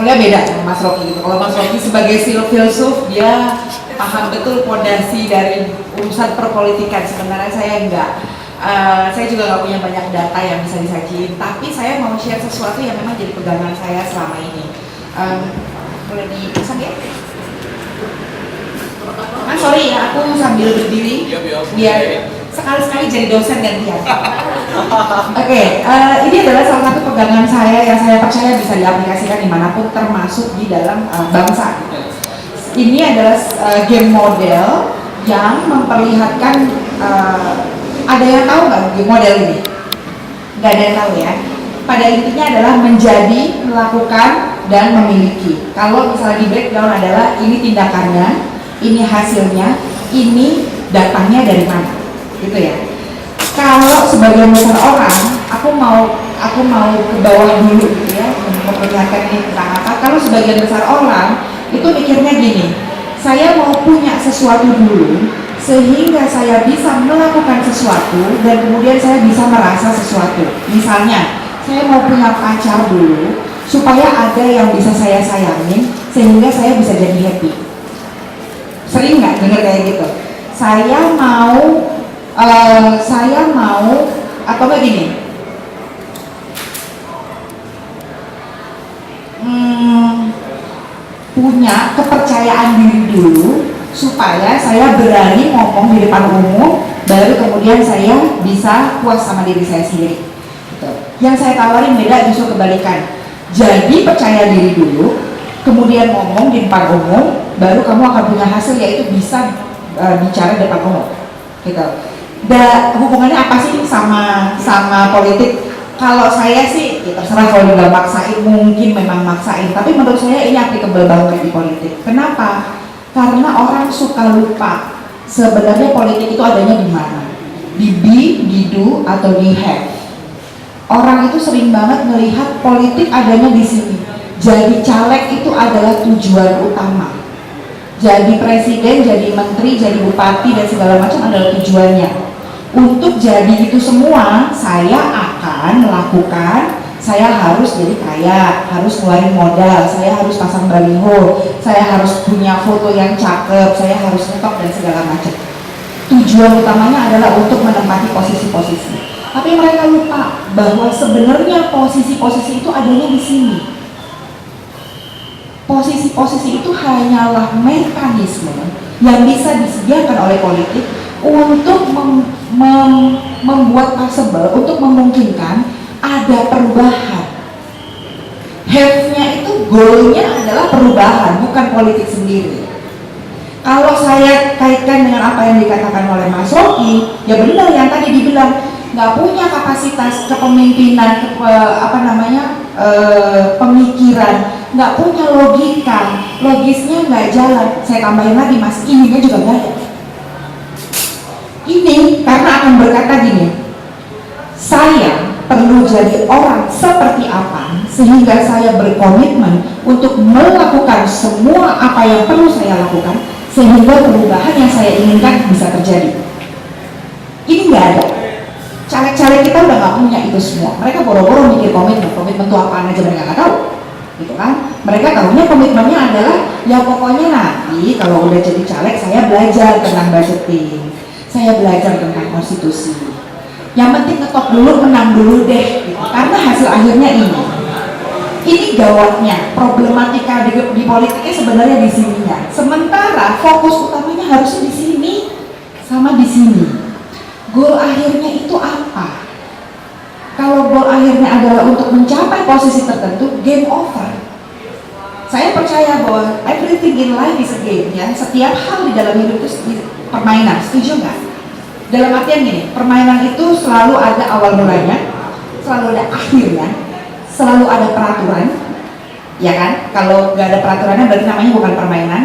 orangnya beda sama Mas Rocky gitu. Kalau Mas Rocky sebagai filsuf dia paham betul fondasi dari urusan perpolitikan. Sebenarnya saya enggak. Saya juga nggak punya banyak data yang bisa disajiin, tapi saya mau share sesuatu yang memang jadi pegangan saya selama ini. Boleh dipasang ya? Sorry ya, aku sambil berdiri biar sekali-sekali jadi dosen gantian. Oke, ini adalah salah satu pegangan saya yang saya percaya bisa diaplikasikan dimanapun, termasuk di dalam bangsa. Ini adalah game model yang memperlihatkan, ada yang tahu nggak game model ini? Nggak ada yang tahu ya. Pada intinya adalah menjadi, melakukan, dan memiliki. Kalau misalnya di breakdown adalah ini tindakannya, ini hasilnya, ini datangnya dari mana, gitu ya. Kalau sebagian besar orang, aku mau ke bawah dulu gitu ya, memperlihatkan ini tentang apa. Kalau sebagian besar orang itu mikirnya gini, saya mau punya sesuatu dulu sehingga saya bisa melakukan sesuatu dan kemudian saya bisa merasa sesuatu. Misalnya, saya mau punya pacar dulu supaya ada yang bisa saya sayangin sehingga saya bisa jadi happy. Sering nggak dengar kayak gitu? Saya mau atau nggak gini? Punya kepercayaan diri dulu supaya saya berani ngomong di depan umum, baru kemudian saya bisa puas sama diri saya sendiri. Gitu. Yang saya tawarin beda, justru kebalikan. Jadi percaya diri dulu, kemudian ngomong di depan umum, baru kamu akan punya hasil, yaitu bisa bicara di depan umum. Gitu. Dan hubungannya apa sih sama politik? Kalau saya sih, ya terserah, kalau dibilang maksain, mungkin memang maksain. Tapi menurut saya ini applicable banget di politik. Kenapa? Karena orang suka lupa sebenarnya politik itu adanya di mana? Di be, di do, atau di have. Orang itu sering banget melihat politik adanya di sini. Jadi caleg itu adalah tujuan utama. Jadi presiden, jadi menteri, jadi bupati, dan segala macam adalah tujuannya. Untuk jadi itu semua, saya akan melakukan, saya harus jadi kaya, harus ngeluarin modal, saya harus pasang baliho, saya harus punya foto yang cakep, saya harus nyetok dan segala macam. Tujuan utamanya adalah untuk menempati posisi-posisi. Tapi mereka lupa bahwa sebenarnya posisi-posisi itu adanya di sini. Posisi-posisi itu hanyalah mekanisme yang bisa disediakan oleh politik untuk membuat possible, untuk memungkinkan ada perubahan. Have-nya itu goal-nya adalah perubahan, bukan politik sendiri. Kalau saya kaitkan dengan apa yang dikatakan oleh Mas Rocky, ya benar yang tadi dibilang, nggak punya kapasitas kepemimpinan, pemikiran, nggak punya logika, logisnya nggak jalan. Saya tambahin lagi Mas, ininya juga nggak ada. Ini karena akan berkata gini, saya perlu jadi orang seperti apa sehingga saya berkomitmen untuk melakukan semua apa yang perlu saya lakukan sehingga perubahan yang saya inginkan bisa terjadi. Ini nggak ada. Caleg-caleg kita udah nggak punya itu semua. Mereka boro-boro mikir komitmen itu apaan aja mereka nggak tahu, gitu kan? Mereka tahunya komitmennya adalah ya pokoknya nanti kalau udah jadi caleg saya belajar tentang budgeting, saya belajar tentang konstitusi. Yang penting ngetop dulu, menang dulu deh, gitu. Karena hasil akhirnya ini. Ini gawatnya, problematika di politiknya sebenarnya di sininya. Sementara fokus utamanya harusnya di sini sama di sini. Goal akhirnya itu apa? Kalau goal akhirnya adalah untuk mencapai posisi tertentu, game over. Saya percaya bahwa everything in life is a game, ya. Setiap hal di dalam hidup itu permainan, setuju nggak? Dalam artian gini, permainan itu selalu ada awal mulanya, selalu ada akhirnya, selalu ada peraturan, ya kan? Kalau nggak ada peraturannya berarti namanya bukan permainan.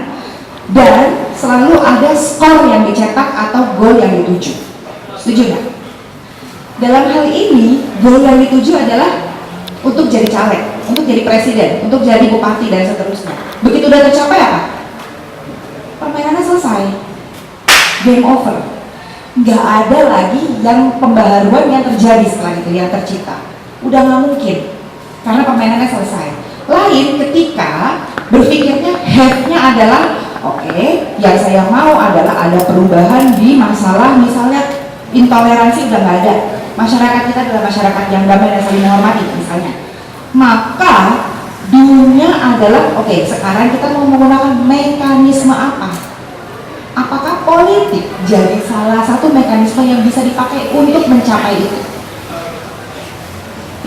Dan selalu ada skor yang dicetak atau goal yang dituju. Setuju nggak? Dalam hal ini, goal yang dituju adalah untuk jadi caleg, untuk jadi presiden, untuk jadi bupati dan seterusnya. Begitu udah tercapai apa? Permainannya selesai, game over. Nggak ada lagi yang pembaharuan yang terjadi setelah itu, yang tercipta. Udah nggak mungkin, karena permainannya selesai. Lain ketika berpikirnya have-nya adalah oke, yang saya mau adalah ada perubahan di masalah misalnya intoleransi udah nggak ada, masyarakat kita adalah masyarakat yang damai dan saling menghormati misalnya, maka dunia adalah oke, sekarang kita mau menggunakan mekanisme apa? Apakah politik jadi salah satu mekanisme yang bisa dipakai untuk mencapai itu?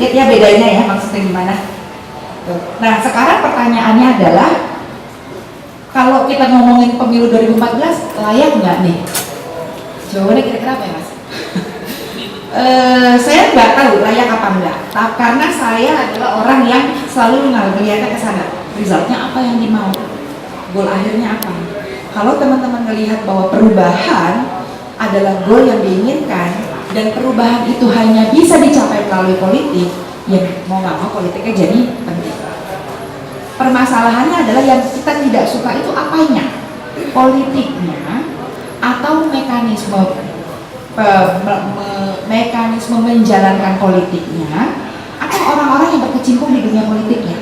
Lihat ya bedanya ya, maksudnya gimana? Nah sekarang pertanyaannya adalah, kalau kita ngomongin pemilu 2014 layak nggak nih? Jawabannya kira-kira apa ya mas? Saya nggak tahu layak apa enggak, karena saya adalah orang yang selalu melihatnya ke sana, resultnya apa yang dimau, goal akhirnya apa. Kalau teman-teman melihat bahwa perubahan adalah goal yang diinginkan dan perubahan itu hanya bisa dicapai melalui politik, ya mau nggak mau politiknya jadi penting. Permasalahannya adalah yang kita tidak suka itu apanya, politiknya atau mekanisme menjalankan politiknya, atau orang-orang yang berkecimpung di dunia politiknya.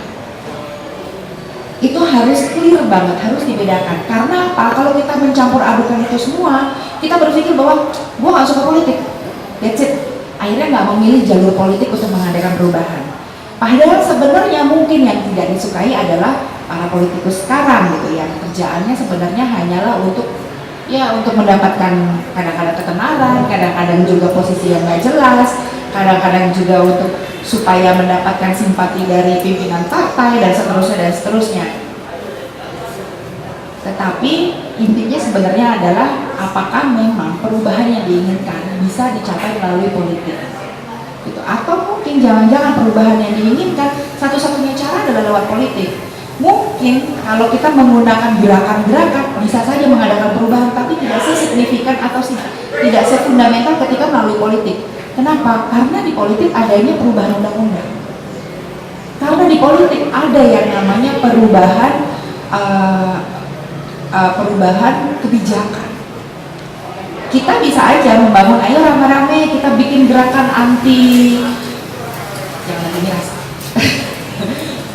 Itu harus clear banget, harus dibedakan. Karena apa? Kalau kita mencampur adukan itu semua, kita berpikir bahwa gue gak suka politik, that's it. Akhirnya gak memilih jalur politik untuk mengadakan perubahan. Padahal sebenarnya mungkin yang tidak disukai adalah para politikus sekarang gitu, yang kerjaannya sebenarnya hanyalah untuk mendapatkan kadang-kadang ketenaran, kadang-kadang juga posisi yang gak jelas, kadang-kadang juga untuk supaya mendapatkan simpati dari pimpinan partai dan seterusnya. Tetapi intinya sebenarnya adalah apakah memang perubahan yang diinginkan bisa dicapai melalui politik gitu. Atau mungkin jangan-jangan perubahan yang diinginkan satu-satunya cara adalah lewat politik. Mungkin kalau kita menggunakan gerakan-gerakan bisa saja mengadakan perubahan, tapi tidak sesignifikan atau tidak sefundamental ketika melalui politik. Kenapa? Karena di politik adanya perubahan undang-undang. Karena di politik ada yang namanya perubahan kebijakan. Kita bisa aja membangun, ayo rame-rame kita bikin gerakan anti, jangan lagi rasa,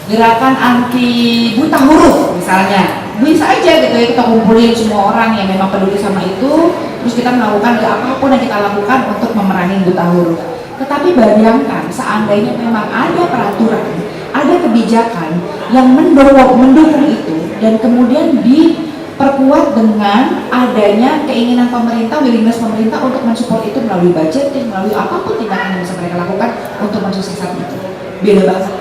gerakan anti buta huruf misalnya. Bisa aja gitu ya, kita kumpulin semua orang yang memang peduli sama itu, terus kita melakukan apapun yang kita lakukan untuk memerangi buta huruf. Tetapi bayangkan seandainya memang ada peraturan, ada kebijakan yang mendukung itu, dan kemudian diperkuat dengan adanya keinginan pemerintah, willingness pemerintah untuk mensupport itu melalui budget, melalui apapun tindakan yang bisa mereka lakukan untuk mensukseskan itu. Beda banget.